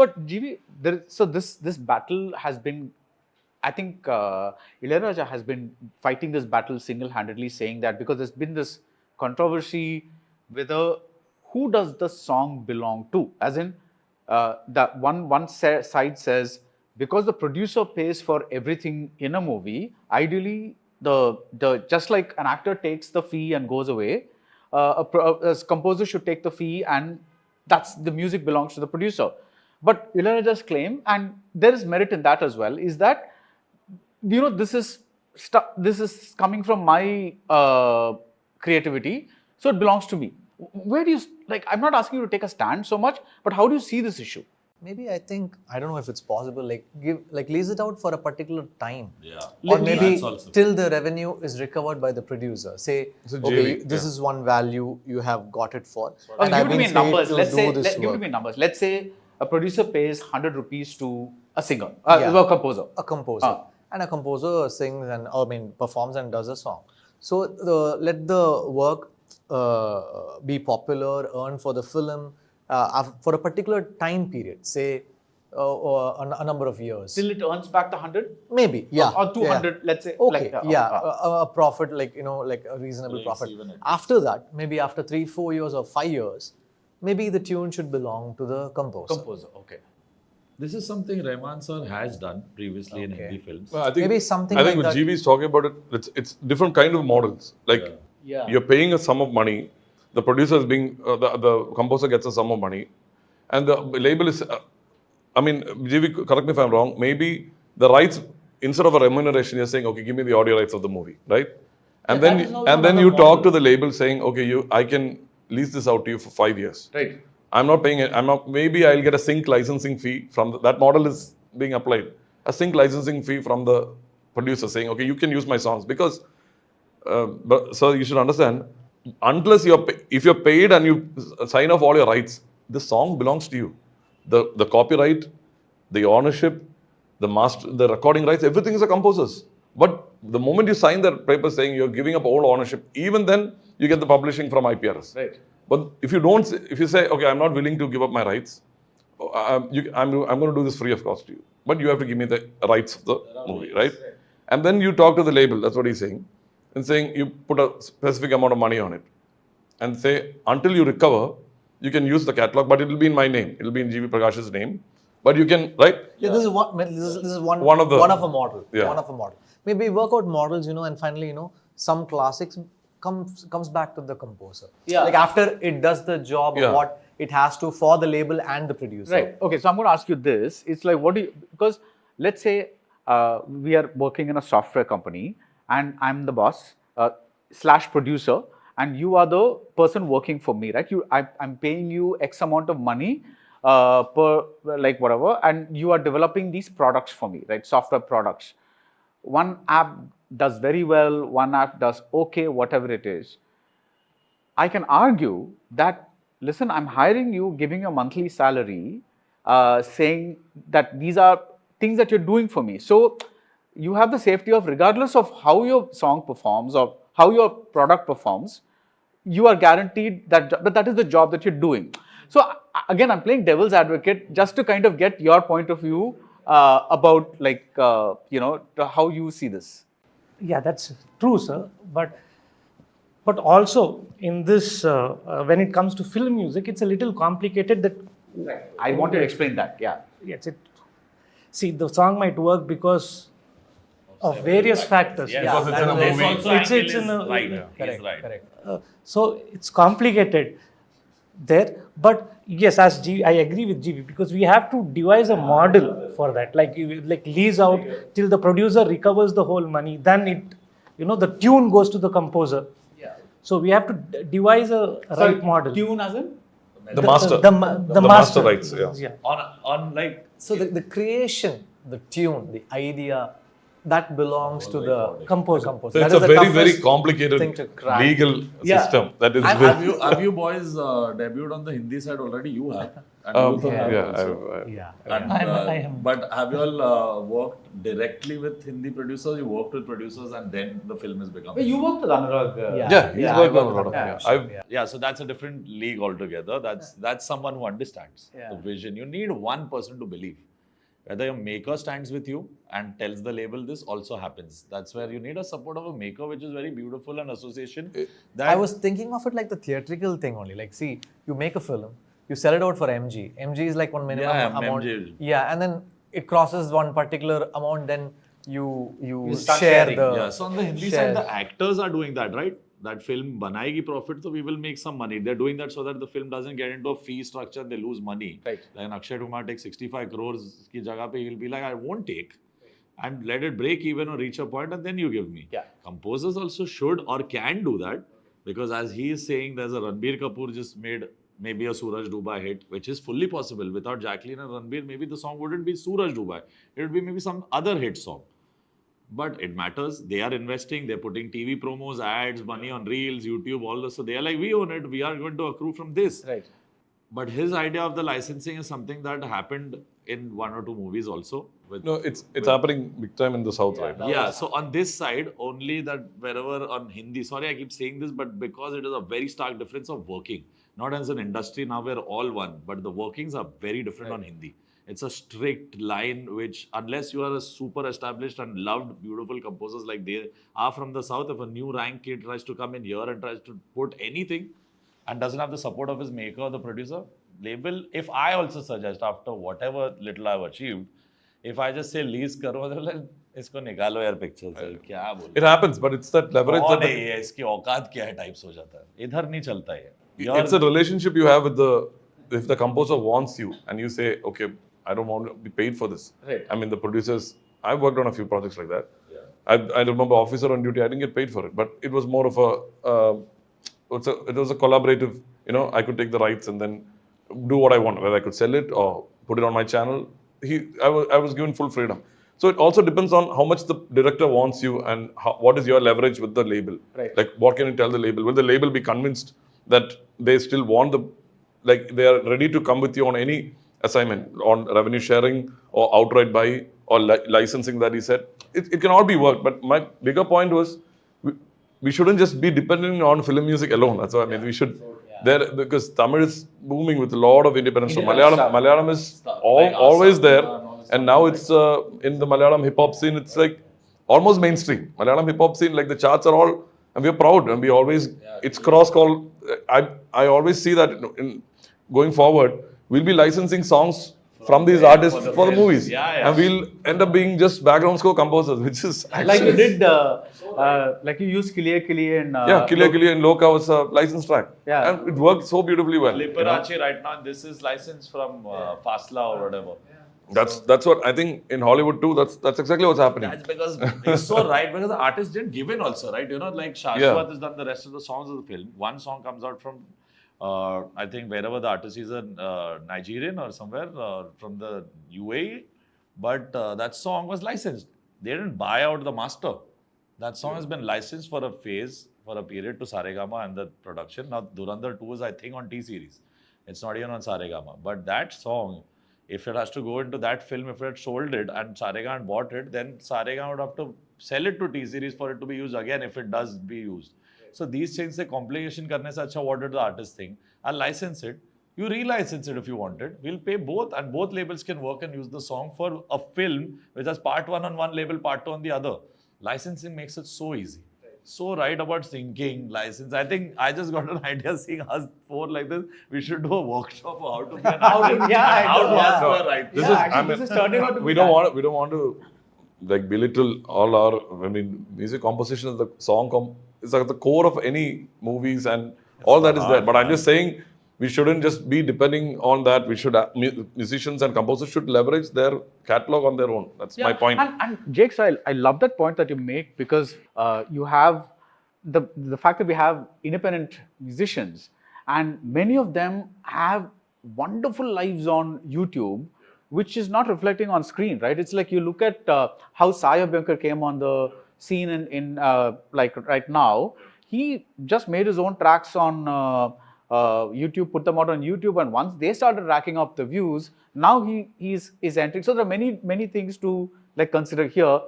But GV, so this battle has been, I think Ilayaraja has been fighting this battle single-handedly, saying that because there's been this controversy whether who does the song belong to, as in that one side says because the producer pays for everything in a movie, ideally the just like an actor takes the fee and goes away, a composer should take the fee and that's the music belongs to the producer. But Ilayaraja's claim, and there is merit in that as well, is that this is coming from my creativity, so it belongs to me. Where do you like? I'm not asking you to take a stand so much, but how do you see this issue? Maybe I don't know if it's possible. Lease it out for a particular time. Yeah. Or maybe till the revenue is recovered by the producer. Say, okay, this is one value you have got it for. And give me numbers. Give me numbers. Let's say a producer pays 100 rupees to a singer, a composer. A composer. And a composer sings and performs and does a song. So let the work be popular, earn for the film for a particular time period, say a number of years. Till it earns back the 100? Maybe, yeah. Or 200, let's say. Okay, a profit, like a reasonable profit. After that, maybe after 3, 4 years or 5 years, maybe the tune should belong to the composer. Okay. This is something Rahman sir has done previously in Hindi films. Well, I think, maybe something I think like when that. GV is talking about it, it's different kind of models. Like you're paying a sum of money, the producer is being, the composer gets a sum of money, and the label is, GV, correct me if I'm wrong, maybe the rights, instead of a remuneration, you're saying, okay, give me the audio rights of the movie, right? And then you talk to the label saying, okay, I can lease this out to you for 5 years. Right. I'm not paying it. Maybe I'll get a sync licensing fee from that model is being applied. A sync licensing fee from the producer saying, okay, you can use my songs because, so you should understand, unless if you're paid and you sign off all your rights, the song belongs to you. The copyright, the ownership, the recording rights, everything is a composer's. But the moment you sign that paper saying you're giving up all ownership, even then you get the publishing from IPRS. Right. But if you say, okay, I'm not willing to give up my rights, I'm going to do this free of cost to you. But you have to give me the rights of the movie, right? And then you talk to the label, that's what he's saying, and saying you put a specific amount of money on it. And say, until you recover, you can use the catalog, but it will be in my name. It will be in GV Prakash's name. But you can, right? Yeah, this is one of a model. Yeah. One of a model. Maybe work out models, and finally, some classics comes back to the composer. Yeah. Like after it does the job of what it has to for the label and the producer. Right. Okay. So I'm going to ask you this. It's like, because let's say we are working in a software company and I'm the boss / producer and you are the person working for me, right? I'm paying you X amount of money per like whatever, and you are developing these products for me, right? Software products. One app does very well, one app does okay, whatever it is. I can argue that, listen, I'm hiring you, giving you a monthly salary, saying that these are things that you're doing for me. So you have the safety of, regardless of how your song performs or how your product performs, you are guaranteed that is the job that you're doing. So again, I'm playing devil's advocate just to kind of get your point of view about how you see this. Yeah, that's true, sir. But also in this, when it comes to film music, it's a little complicated. That I want to explain that. Yeah. Yes. See, the song might work because of various factors. Yes. Because it's in a movie. It's in a right. Correct. So it's complicated there. But yes, I agree with GV because we have to devise a model for that. Like lease out till the producer recovers the whole money. Then the tune goes to the composer. Yeah. So we have to devise a right model. Tune as in? The master. The master rights. Yeah. On So the creation, the tune, the idea, that belongs to the composer. So it's a very, very complicated legal system that is Have you boys debuted on the Hindi side already? You have. And you have yeah, also. Yeah. And, I am. But have you all worked directly with Hindi producers? You worked with producers and then the film has become. You worked with Anurag. Yeah, he's I worked on a worked lot on of. that. Yeah, I've Yeah, so that's a different league altogether. That's someone who understands the vision. You need one person to believe. Whether your maker stands with you and tells the label, this also happens. That's where you need a support of a maker, which is very beautiful, and association. That I was thinking of it like the theatrical thing only. Like, see, you make a film, you sell it out for MG. MG is like one minimum amount. MG. Yeah, and then it crosses one particular amount, then you start share sharing. the. Yeah, so on the Hindi side, the actors are doing that, right? That film banayegi profit, so we will make some money. They're doing that so that the film doesn't get into a fee structure, they lose money. Right. Like Akshay Kumar takes 65 crores ki jagah pe, he'll be like, I won't take. And let it break even or reach a point and then you give me. Yeah. Composers also should or can do that, because as he is saying, there's a Ranbir Kapoor just made maybe a Suraj Dubai hit, which is fully possible. Without Jacqueline and Ranbir, maybe the song wouldn't be Suraj Dubai. It would be maybe some other hit song. But it matters. They are investing. They're putting TV promos, ads, money on Reels, YouTube, all this. So they are like, we own it. We are going to accrue from this. Right. But his idea of the licensing is something that happened in one or two movies also. no, it's happening big time in the south right now. Yeah, so on this side, only that wherever on Hindi, sorry I keep saying this, but because it is a very stark difference of working. Not as an industry, now we're all one, but the workings are very different on Hindi. It's a strict line which, unless you are a super established and loved, beautiful composers like they are from the south, if a new rank kid tries to come in here and tries to put anything and doesn't have the support of his maker or the producer, label, if I also suggest after whatever little I've achieved, if I just say lease karo, they're like, इसको निकालो यार pictures से, क्या बोल It happens, but it's that leverage कौन that है ये, इसकी औकात क्या है types हो जाता है, इधर नहीं चलता है. it's a relationship you have with if the composer wants you and you say, okay, I don't want to be paid for this. Right. I mean, the producers, I've worked on a few projects like that. Yeah. I remember Officer on Duty, I didn't get paid for it, but it was more of it was a collaborative, I could take the rights and then do what I want, whether I could sell it or put it on my channel. I was given full freedom. So it also depends on how much the director wants you and what is your leverage with the label. Right. Like, what can you tell the label? Will the label be convinced that they still want they are ready to come with you on any assignment, on revenue sharing or outright buy or licensing that he said? It can all be worked, but my bigger point was we shouldn't just be dependent on film music alone. That's what I mean. We should, because Tamil is booming with a lot of independence. So Malayalam is always there. And now it's in the Malayalam hip hop scene, it's like almost mainstream. Malayalam hip hop scene, like the charts are all, and we're proud, and we always, it's cross call. I always see that in going forward, we'll be licensing songs from these artists for the movies. And we'll end up being just background score composers, which is Like you did, like you used Kiliye Kiliye and... Kiliye Kiliye and Loka was a licensed track. Yeah. And it worked so beautifully well. Liberace right now, this is licensed from Fasla or whatever. That's what I think in Hollywood too. That's exactly what's happening. That's because it's so right, because the artist didn't give in also, right? Like Shashwat has done the rest of the songs of the film. One song comes out from, I think wherever the artist is, a Nigerian or somewhere from the UAE, but that song was licensed. They didn't buy out the master. That song has been licensed for a phase, for a period to Saregama and the production. Now Durandar 2 is, I think, on T-Series. It's not even on Saregama. But that song, if it has to go into that film, if it had sold it and Saregama bought it, then Saregama would have to sell it to T-Series for it to be used again if it does be used. So these things, say complication karne se acha, what did the artist think? I'll license it. You relicense it if you want it. We'll pay both, and both labels can work and use the song for a film which has part 1 on one label, part 2 on the other. Licensing makes it so easy. So right about syncing, license. I think I just got an idea seeing us four like this. We should do a workshop of how to be an artist. How to ask for a right. This is turning out to be we don't want to like belittle all our. I mean, music composition is the song. It's like the core of any movies, and all that is there. But I'm just saying, we shouldn't just be depending on that. We should musicians and composers should leverage their catalog on their own. That's my point. And Jake, I love that point that you make, because you have the fact that we have independent musicians, and many of them have wonderful lives on YouTube, which is not reflecting on screen, right? It's like you look at how Sai Abhyankar came on the scene in like right now. He just made his own tracks on YouTube, put them out on YouTube, and once they started racking up the views, now he's entering. So there are many things to like consider here.